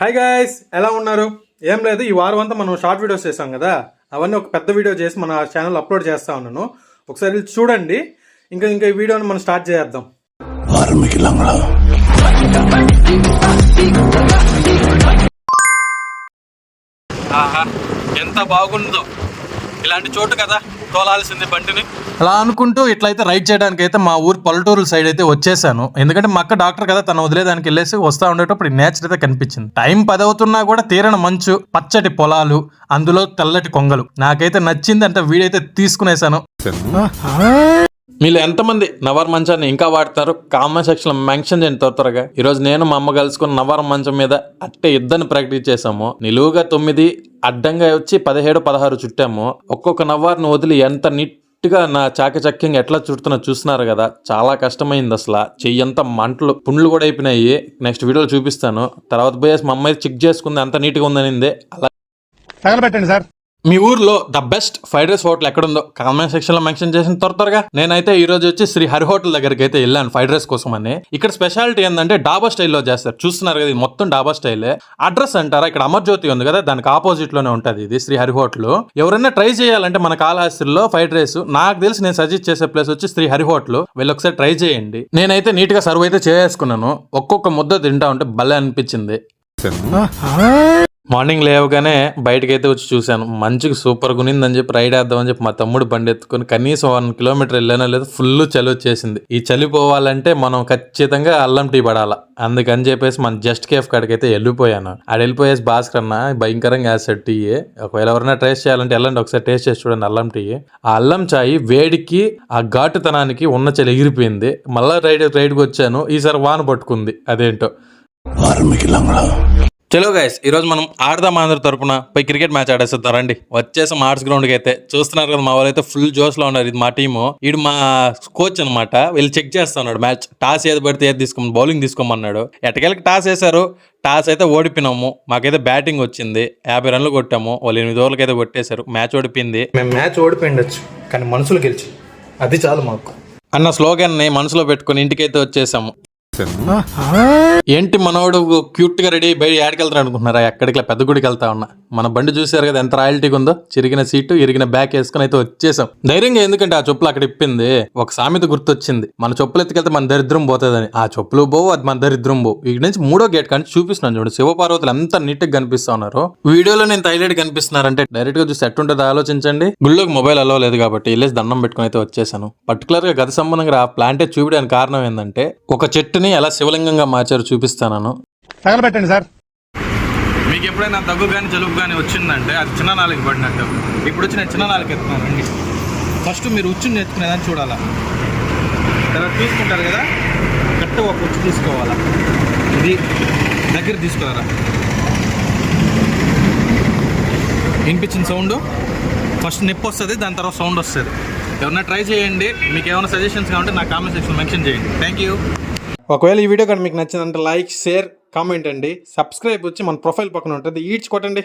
Hi guys, ఎలా ఉన్నారు? ఏం లేదు, ఈ వారం అంతా మనం షార్ట్ వీడియోస్ చేసాం కదా, అవన్నీ ఒక పెద్ద వీడియో చేసి మన ఛానల్ అప్లోడ్ చేస్తా ఉన్నాను. ఒకసారి చూడండి. ఇంకా ఈ వీడియోని మనం స్టార్ట్ చేద్దాం. ఎంత బాగుందో ఇలాంటి చోటు కదా తోలాల్సింది బండిని. అలా అనుకుంటూ ఇట్లయితే రైడ్ చేయడానికి అయితే మా ఊరు పల్లెటూరు సైడ్ అయితే వచ్చేసాను. ఎందుకంటే మా అక్క డాక్టర్ కదా, తను వదిలేదానికి వెళ్ళేసి వస్తా ఉండేటప్పుడు ఈ నేచర్ అయితే కనిపించింది. టైం 10 అవుతున్నా కూడా తీరని మంచు, పచ్చటి పొలాలు, అందులో తెల్లటి కొంగలు. నాకైతే నచ్చింది అంటే వీడైతే తీసుకునేసాను. మీరు ఎంతమంది నవార్ మంచాన్ని ఇంకా వాడతారు కామెంట్ సెక్షన్ లో మెన్షన్ చేయండి త్వరగా. ఈ రోజు నేను మా అమ్మ కలుసుకుని నవార్ మంచం మీద అట్టే ఇద్దరిని ప్రాక్టీస్ చేసాము. నిలువుగా 9, అడ్డంగా వచ్చి 17, 16 చుట్టాము. ఒక్కొక్క నవార్ను వదిలి ఎంత నీట్ గా నా చాకచక్యంగా ఎట్లా చుడుతున్నా చూస్తున్నారు కదా, చాలా కష్టమైంది. అసలు చెయ్యంతా మంటలు పుండ్లు కూడా అయిపోయినాయి. నెక్స్ట్ వీడియోలో చూపిస్తాను. తర్వాత పోయేసి మా అమ్మాయి చెక్ చేసుకుంది, అంత నీట్ గా ఉందనింది. అలా తగలబెట్టండి సార్. మీ ఊర్లో the best fried rice hotel ఎక్కడుందో కామెంట్ సెక్షన్ లో మెన్షన్ చేసిన త్వరగా. నేనైతే ఈ రోజు వచ్చి శ్రీ హరి హోటల్ దగ్గరికి అయితే వెళ్ళాను ఫ్రైడ్ రైస్ కోసం అని. ఇక్కడ స్పెషాలిటీ ఏంటంటే డాబా స్టైల్లో చేస్తారు. చూస్తున్నారు కదా, ఇది మొత్తం డాబా స్టైలే. అడ్రస్ అంటారా, ఇక్కడ అమర్జ్యోతి ఉంది కదా, దానికి ఆపోజిట్ లోనే ఉంటది ఇది శ్రీ హరి హోటల్. ఎవరైనా ట్రై చేయాలంటే మన కాళహస్తిలో ఫ్రైడ్ రైస్ నాకు తెలిసి నేను సజెస్ట్ చేసే ప్లేస్ వచ్చి శ్రీ హరి హోటల్. వెళ్ళి ఒకసారి ట్రై చేయండి. నేనైతే నీట్ గా సర్వ్ అయితే చేసుకున్నాను. ఒక్కొక్క ముద్ద తింటా ఉంటే భలే అనిపించింది. మార్నింగ్ లేవగానే బయటకైతే వచ్చి చూశాను, మంచిగా సూపర్ గునిందని చెప్పి రైడ్ వేద్దామని చెప్పి మా తమ్ముడు బండి ఎత్తుకొని కనీసం 1 కిలోమీటర్ వెళ్ళానో లేదు, ఫుల్ చలి వచ్చేసింది. ఈ చలి పోవాలంటే మనం ఖచ్చితంగా అల్లం టీ పడాలా. అందుకని చెప్పేసి మన జస్ట్ కేఫ్ కాడికైతే వెళ్ళిపోయాను. ఆడ వెళ్ళిపోయేసి భాస్కర్ అన్న భయంకరంగా వేస్తాడు టీ. ఒకవేళ ఎవరైనా టేస్ట్ చేయాలంటే వెళ్ళండి, ఒకసారి టేస్ట్ చేసి చూడండి అల్లం టీ. ఆ అల్లం చాయ్ వేడికి ఆ ఘాటుతనానికి ఉన్న చలి ఎగిరిపోయింది. మళ్ళా రైడ్కి వచ్చాను. ఈసారి వాన పట్టుకుంది, అదేంటో. చలో గైస్, ఈ రోజు మనం ఆడదాం ఆంధ్ర తరపున పోయి క్రికెట్ మ్యాచ్ ఆడేస్తారు రండి. వచ్చేసాం ఆర్ట్స్ గ్రౌండ్ కి అయితే. చూస్తున్నారు కదా, మా వాళ్ళు అయితే ఫుల్ జోష్ లో ఉన్నారు. ఇది మా టీము, ఈడు మా కోచ్ అనమాట. వీళ్ళు చెక్ చేస్తా ఉన్నాడు మ్యాచ్. టాస్ ఏది పడితే ఏది తీసుకోమని, బౌలింగ్ తీసుకోమన్నాడు. ఎట్టకేళ్ళకి టాస్ వేశారు. టాస్ అయితే ఓడిపోయినాము. మాకైతే బ్యాటింగ్ వచ్చింది. 50 రన్లు కొట్టాము. వాళ్ళు 8 ఓవర్లకి అయితే కొట్టేశారు. మ్యాచ్ ఓడిపోయింది. మేము మ్యాచ్ ఓడిపోయిండొచ్చు కానీ మనసులో గెలిచి అది చాలు మాకు అన్న స్లోగన్ ని మనసులో పెట్టుకుని ఇంటికైతే వచ్చేసాము. ఏంటి మనోడు క్యూట్ గా రెడీ బయట ఏడకెళ్తారు అనుకుంటున్నారా? ఎక్కడికి పెద్ద గుడికి వెళ్తా ఉన్నా. మన బండి చూసారు కదా ఎంత రాయల్టీగా ఉందో. చిరిగిన సీటు, ఇరిగిన బ్యాక్ వేసుకుని అయితే వచ్చేసాం ధైర్యంగా. ఎందుకంటే ఆ చెప్పులు అక్కడ ఇప్పింది. ఒక సామెత గుర్తొచ్చింది, మన చెప్పులు ఎత్తుకెళ్తే మన దరిద్రం పోతుందని. ఆ చెప్పులు పోవు, అది మన దరిద్రం పోవు. ఇక్కడ నుంచి 3వ గేట్ కానీ చూపిస్తున్నాను చూడండి. శివపార్వతులు ఎంత నీట్ గా కనిపిస్తా ఉన్నారు. వీడియోలో నేను హైలైట్ కనిపిస్తున్నారంటే డైరెక్ట్ గా చూసి ఎట్టుంటుంది ఆలోచించండి. గుళ్ళోకి మొబైల్ అలో లేదు కాబట్టి వెళ్ళేసి దండం పెట్టుకుని అయితే వచ్చేసాను. పర్టికులర్ గా గత సంబంధంగా ఆ ప్లాంటే చూపించడానికి కారణం ఏంటంటే, ఒక చెట్టుని ఎలా శివలింగంగా మార్చారు చూపిస్తాను. తగలబెట్టండి సార్. మీకు ఎప్పుడైనా దగ్గు కానీ జలుబు కానీ వచ్చిందంటే అది చిన్న నాలుగు పడినట్టు. ఇప్పుడు వచ్చి నేను చిన్న నాలుగు ఎత్తున్నాను అండి. ఫస్ట్ మీరు ఉచ్చుని ఎత్తుకునేదాన్ని చూడాలా. తర్వాత చూసుకుంటారు కదా, కరెక్ట్గా ఒక ఉచ్చు తీసుకోవాలా. ఇది దగ్గర తీసుకోవాలా. వినిపించిన సౌండ్ ఫస్ట్ నొప్పి వస్తుంది, దాని తర్వాత సౌండ్ వస్తుంది. ఎవరైనా ట్రై చేయండి. మీకు ఏమైనా సజెషన్స్ కావాలంటే నా కామెంట్ సెక్షన్ మెన్షన్ చేయండి. Thank you. ఒకవేళ ఈ వీడియో కానీ మీకు నచ్చిందంటే లైక్, షేర్, కామెంట్ అండి. సబ్స్క్రైబ్ వచ్చి మన ప్రొఫైల్ పక్కన ఉంటుంది, ఈడ్చి కొట్టండి.